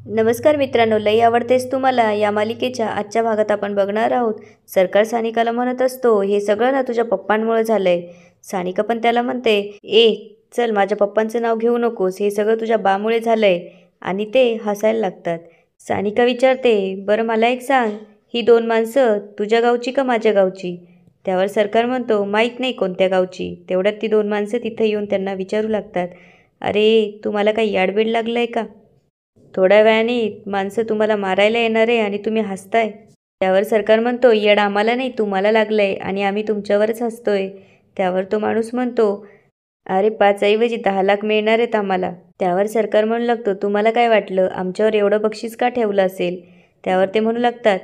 नमस्कार मित्रांनो, लई आवडतेस तुम्हाला या मालिकेच्या आजच्या भागात आपण बघणार आहोत. सरकार सानिकाला म्हणत असतो, हे सगळं ना तुझ्या पप्पांमुळे झालंय. सानिका पण त्याला म्हणते, ए चल माझ्या पप्पांचं नाव घेऊ नकोस, हे सगळं तुझ्या बामुळे झालंय. आणि ते हसायला लागतात. सानिका विचारते, बरं मला एक सांग, ही दोन माणसं तुझ्या गावची का माझ्या गावची? त्यावर सरकार म्हणतो, माहीत नाही कोणत्या गावची. तेवढ्यात ती दोन माणसं तिथं येऊन त्यांना विचारू लागतात, अरे तुम्हाला काही याडबीड लागलंय का? थोड्या वेळाने माणसं तुम्हाला मारायला येणार आहे आणि तुम्ही हसताय. त्यावर सरकार म्हणतो, येड आम्हाला नाही तुम्हाला लागलंय आणि आम्ही तुमच्यावरच हसतोय. त्यावर तो माणूस म्हणतो, अरे 5 ऐवजी 10 लाख मिळणार आहेत आम्हाला. त्यावर सरकार म्हणू लागतो, तुम्हाला काय वाटलं आमच्यावर एवढं बक्षीस का ठेवलं असेल? त्यावर ते म्हणू लागतात,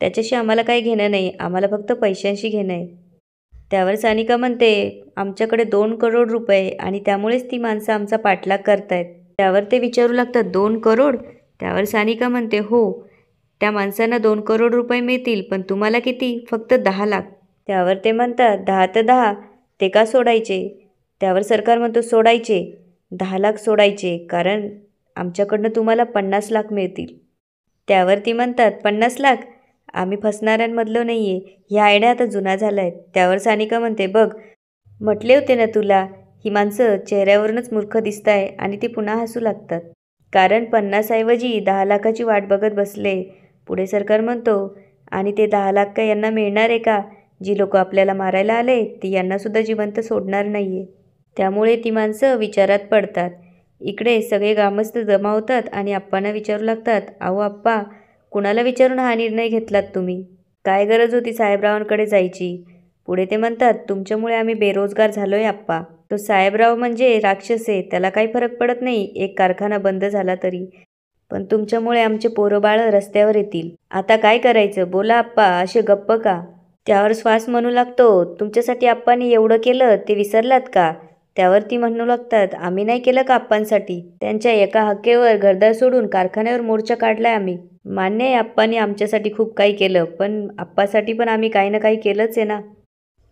त्याच्याशी आम्हाला काही घेणं नाही, आम्हाला फक्त पैशांशी घेणं आहे. त्यावर सानिका म्हणते, आमच्याकडे 2 करोड रुपये आणि त्यामुळेच ती माणसं आमचा पाठलाग करतायत. त्यावर ते विचारू लागतात, 2 करोड? त्यावर सानिका म्हणते, हो, त्या माणसांना 2 करोड रुपये मिळतील, पण तुम्हाला किती? फक्त 10 लाख. त्यावर ते म्हणतात, 10 तर 10, ते का सोडायचे? त्यावर सरकार म्हणतो, सोडायचे, 10 लाख सोडायचे, कारण आमच्याकडनं तुम्हाला 50 लाख मिळतील. त्यावर ती म्हणतात, 50 लाख? आम्ही फसणाऱ्यांमधलो नाही आहे, ह्या आयडिया आता जुना झाला आहे. त्यावर सानिका म्हणते, बघ म्हटले होते ना तुला, ही माणसं चेहऱ्यावरूनच मूर्ख दिसताय. आणि ती पुन्हा हसू लागतात, कारण 50 ऐवजी 10 लाखाची वाट बघत बसले. पुढे सरकार म्हणतो, आणि ते 10 लाख का यांना मिळणार आहे का? जी लोक आपल्याला मारायला आले ती यांनासुद्धा जिवंत सोडणार नाही आहे. त्यामुळे ती माणसं विचारात पडतात. इकडे सगळे ग्रामस्थ जमा होतात आणि आप्पांना विचारू लागतात, अहो आप्पा, कुणाला विचारून हा निर्णय घेतलात तुम्ही? काय गरज होती साहेबरावांकडे जायची? पुढे ते म्हणतात, तुमच्यामुळे आम्ही बेरोजगार झालोय आप्पा. तो साहेबराव म्हणजे राक्षस आहे, त्याला काही फरक पडत नाही एक कारखाना बंद झाला तरी. पण तुमच्यामुळे आमचे पोरं बाळं रस्त्यावर येतील. आता काय करायचं बोला आप्पा, असे गप्प का? त्यावर श्वास म्हणू लागतो, तुमच्यासाठी आप्पांनी एवढं केलं ते विसरलात का? त्यावर ती म्हणू लागतात, आम्ही नाही केलं का आप्पांसाठी? त्यांच्या एका हक्केवर घरदार सोडून कारखान्यावर मोर्चा काढलाय आम्ही. मान्य आहे आप्पांनी आमच्यासाठी खूप काही केलं, पण आप्पासाठी पण आम्ही काही ना काही केलंच आहे ना.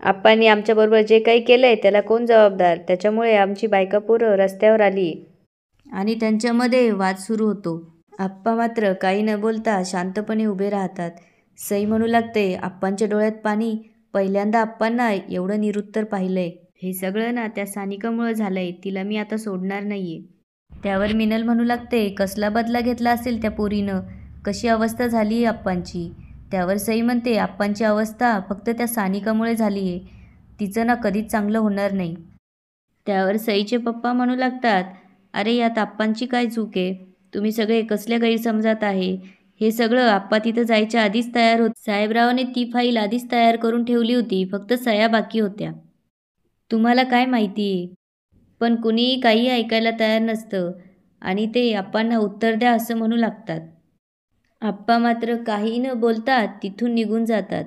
आप्पांनी आमच्याबरोबर जे काही केलंय त्याला कोण जबाबदार? त्याच्यामुळे आमची बायका पोरं रस्त्यावर आली आणि त्यांच्यामध्ये वाद सुरू होतो. आप्पा मात्र काही न बोलता शांतपणे उभे राहतात. सई म्हणू लागते, आप्पांच्या डोळ्यात पाणी. पहिल्यांदा आप्पांना एवढं निरुत्तर पाहिलंय. हे सगळं ना त्या सानिकामुळं झालंय, तिला मी आता सोडणार नाहीये. त्यावर मिनल म्हणू लागते, कसला बदला घेतला असेल त्या पोरीनं? कशी अवस्था झाली आहे आप्पांची? त्यावर सई म्हणते, आप्पांची अवस्था फक्त त्या सानिकामुळे झाली आहे, तिचं ना कधीच चांगलं होणार नाही. त्यावर सईचे पप्पा म्हणू लागतात, अरे यात आप्पांची काय चूक आहे? तुम्ही सगळे कसल्या गैरसमजात आहे? हे सगळं आप्पा तिथं जायच्या आधीच तयार होत. साहेबरावाने ती फाईल आधीच तयार करून ठेवली होती, फक्त सह्या बाकी होत्या. तुम्हाला काय माहिती आहे? पण कुणीही काही ऐकायला तयार नसतं आणि ते आप्पांना उत्तर द्या असं म्हणू लागतात. आप्पा मात्र काही न बोलता तिथून निघून जातात.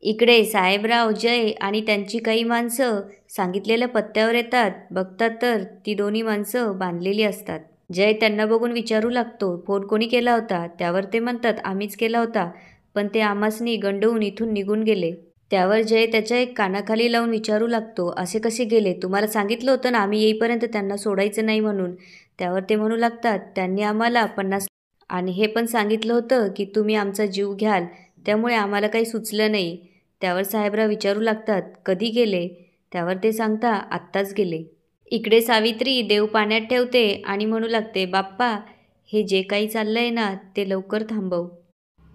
इकडे साहेबराव, जय आणि त्यांची काही माणसं सांगितलेल्या पत्त्यावर येतात. बघतात तर ती दोन्ही माणसं बांधलेली असतात. जय त्यांना बघून विचारू लागतो, फोन कोणी केला होता? त्यावर ते म्हणतात, आम्हीच केला होता, पण ते आमासनी गंडवून इथून निघून गेले. त्यावर जय त्याच्या एक कानाखाली लावून विचारू लागतो, असे कसे गेले? तुम्हाला सांगितलं होतं ना आम्ही येईपर्यंत त्यांना सोडायचं नाही म्हणून. त्यावर ते म्हणू लागतात, त्यांनी आम्हाला 50 आणि हे पण सांगितलं होतं की तुम्ही आमचा जीव घ्याल, त्यामुळे आम्हाला काही सुचलं नाही. त्यावर साहेबराव विचारू लागतात, कधी गेले? त्यावर ते सांगता, आत्ताच गेले. इकडे सावित्री देव पाण्यात ठेवते आणि म्हणू लागते, बाप्पा, हे जे काही चाललंय ना ते लवकर थांबव.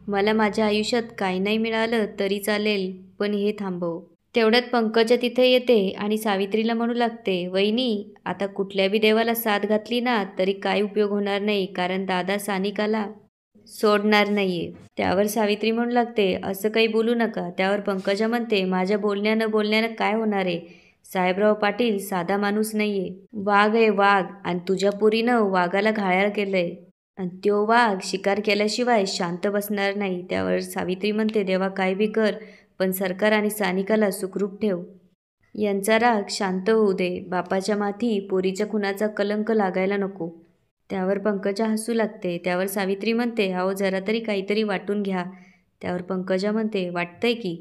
मला माझ्या आयुष्यात काही नाही मिळालं तरी चालेल, पण हे थांबव. तेवढ्यात पंकजा तिथे येते आणि सावित्रीला म्हणू लागते, वहिनी, आता कुठल्या बी देवाला साथ घातली ना तरी काय उपयोग होणार नाही, कारण दादा सानिकाला सोडणार नाहीये. त्यावर सावित्री म्हणू लागते, असं काही बोलू नका. त्यावर पंकजा म्हणते, माझ्या बोलण्यानं काय होणार आहे? साहेबराव पाटील साधा माणूस नाहीये, वाघ आहे वाघ, आणि तुझ्या पोरीनं वाघाला घायाळ केलंय आणि तो वाघ शिकार केल्याशिवाय शांत बसणार नाही. त्यावर सावित्री म्हणते, देवा काय बी कर, पण सरकार आणि सानिकाला सुखरूप ठेव. यांचा राग शांत होऊ दे. बापाच्या माथी पोरीच्या खुनाचा कलंक लागायला नको. त्यावर पंकजा हसू लागते. त्यावर सावित्री म्हणते, अहो जरा तरी काहीतरी वाटून घ्या. त्यावर पंकजा म्हणते, वाटतंय की.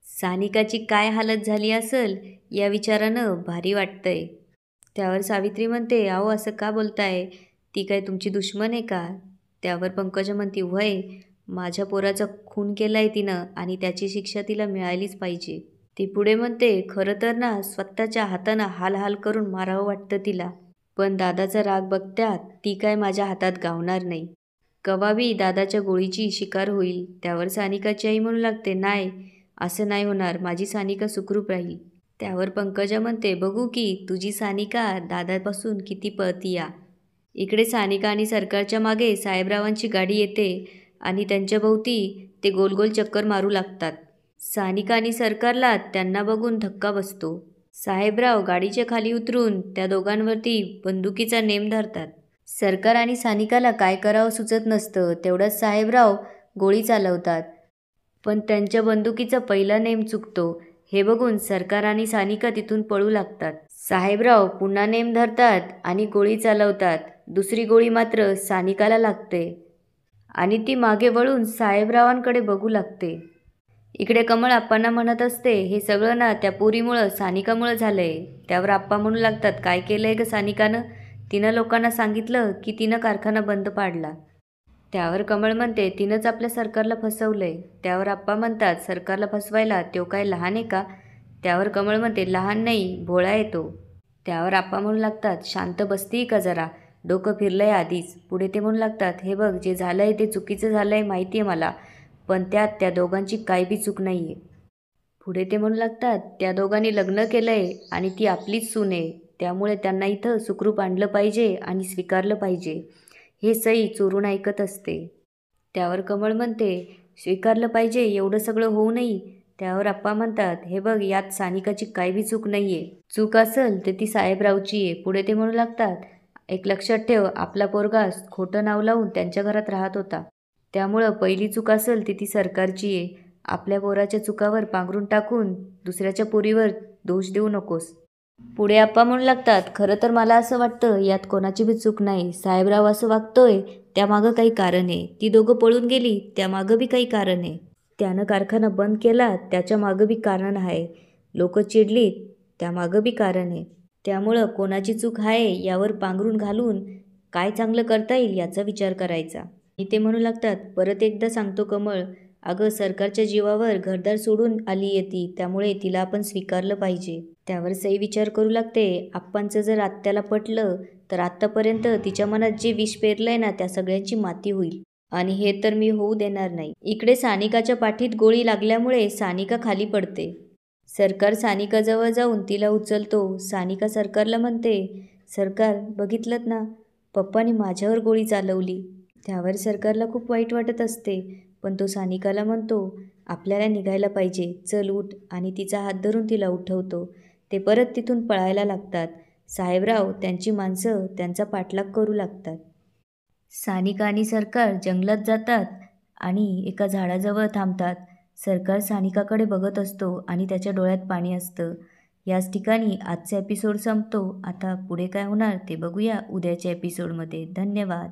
सानिकाची काय हालत झाली असेल या विचारानं भारी वाटतंय. त्यावर सावित्री म्हणते, अहो असं का बोलताय? ती काय तुमची दुश्मन आहे का? त्यावर पंकजा म्हणते, "व्हय, माझ्या पोराचा खून केलाय तिनं आणि त्याची शिक्षा तिला मिळालीच पाहिजे." ती पुढे म्हणते, "खरं तर ना स्वतःच्या हातानं हाल करून मारावं वाटतं तिला. पण दादाचा राग बघत्यात ती काय माझ्या हातात गावणार नाही. कवाबी दादाच्या गोळीची शिकार होईल." त्यावर सानिकाची आई म्हणू लागते, "नाही, असं नाही होणार. माझी सानिका सुखरूप राहील." त्यावर पंकजा म्हणते, "बघू की तुझी सानिका दादापासून किती पळतीया." इकडे सानिका आणि सरकारच्या मागे साहेबरावांची गाडी येते आणि त्यांच्या भोवती ते गोल गोल चक्कर मारू लागतात. सानिका आणि सरकारला त्यांना बघून धक्का बसतो. साहेबराव गाडीच्या खाली उतरून त्या दोघांवरती बंदुकीचा नेम धरतात. सरकार आणि सानिकाला काय करावं सुचत नसतं. तेवढ्यात साहेबराव गोळी चालवतात, पण त्यांच्या बंदुकीचा पहिला नेम चुकतो. हे बघून सरकार आणि सानिका तिथून पळू लागतात. साहेबराव पुन्हा नेम धरतात आणि गोळी चालवतात. दुसरी गोळी मात्र सानिकाला लागते आणि ती मागे वळून साहेबरावांकडे बघू लागते. इकडे कमळ आप्पांना म्हणत असते, "हे सगळं ना त्या पोरीमुळं, सानिकामुळं झालंय." त्यावर आप्पा म्हणू लागतात, "काय केलंय ग सानिकानं? तिनं लोकांना सांगितलं की तिनं कारखाना बंद पाडला." त्यावर कमळ म्हणते, "तिनंच आपल्या सरकारला फसवलंय." त्यावर आप्पा म्हणतात, "सरकारला फसवायला तो काय लहान आहे का?" त्यावर कमळ म्हणते, "लहान नाही, भोळा आहे तो." त्यावर आप्पा म्हणू लागतात, "शांत बसती का जरा? डोकं फिरलंय आधीच." पुढे ते म्हणू लागतात, "हे बघ, जे झालंय ते चुकीचं झालंय माहिती आहे मला, पण त्यात त्या दोघांची काय बी चूक नाही आहे." पुढे ते म्हणू लागतात, "त्या दोघांनी लग्न केलंय आणि ती आपलीच सून आहे, त्यामुळे त्यांना इथं सुखरूप आणलं पाहिजे आणि स्वीकारलं पाहिजे." हे सई चोरून ऐकत असते. त्यावर कमळ म्हणते, "स्वीकारलं पाहिजे एवढं सगळं होऊ नये." त्यावर आप्पा म्हणतात, "हे बघ, यात सानिकाची काय बी चूक नाही आहे. चूक असेल तर ती साहेबरावची आहे." पुढे ते म्हणू लागतात, "एक लक्षात ठेव, आपला पोरगा खोटं नाव लावून त्यांच्या घरात राहत होता. त्यामुळं पहिली चूक असेल ती सरकारची आहे. आपल्या पोराच्या चुकावर पांघरून टाकून दुसऱ्याच्या पोरीवर दोष देऊ नकोस." पुढे आप्पा म्हणू लागतात, "खरं तर मला असं वाटतं यात कोणाची बी चूक नाही. साहेबराव असं वागतोय त्यामागं काही कारण आहे. ती दोघं पळून गेली त्यामागं बी काही कारण आहे. त्यानं कारखाना बंद केला त्याच्या मागं बी कारण आहे. लोक चिडलीत त्यामागं बी कारण आहे. त्यामुळं कोणाची चूक आहे यावर पांघरून घालून काय चांगलं करता येईल याचा विचार करायचा." आणि ते म्हणू लागतात, "परत एकदा सांगतो कमळ, अगं सरकारच्या जीवावर घरदार सोडून आली आहे ती, त्यामुळे तिला आपण स्वीकारलं पाहिजे." त्यावर सई विचार करू लागते, "आप्पांचं जर आत्याला पटलं तर आत्तापर्यंत तिच्या मनात जे विष पेरलंय ना त्या सगळ्यांची माती होईल आणि हे तर मी होऊ देणार नाही." इकडे सानिकाच्या पाठीत गोळी लागल्यामुळे सानिका खाली पडते. सरकार सानिकाजवळ जाऊन तिला उचलतो. सानिका सरकारला म्हणते, "सरकार, बघितलंत ना, पप्पाने माझ्यावर गोळी चालवली." त्यावर सरकारला खूप वाईट वाटत असते, पण तो सानिकाला म्हणतो, "आपल्याला निघायला पाहिजे, चल उठ." आणि तिचा हात धरून तिला उठवतो. ते परत तिथून पळायला लागतात. साहेबराव त्यांची माणसं त्यांचा पाठलाग करू लागतात. सानिका आणि सरकार जंगलात जातात आणि एका झाडाजवळ थांबतात. सरकार सानिकाकडे बघत असतो आणि त्याच्या डोळ्यात पाणी असतं. याच ठिकाणी आजचा एपिसोड संपतो. आता पुढे काय होणार ते बघूया उद्याच्या एपिसोडमध्ये. धन्यवाद.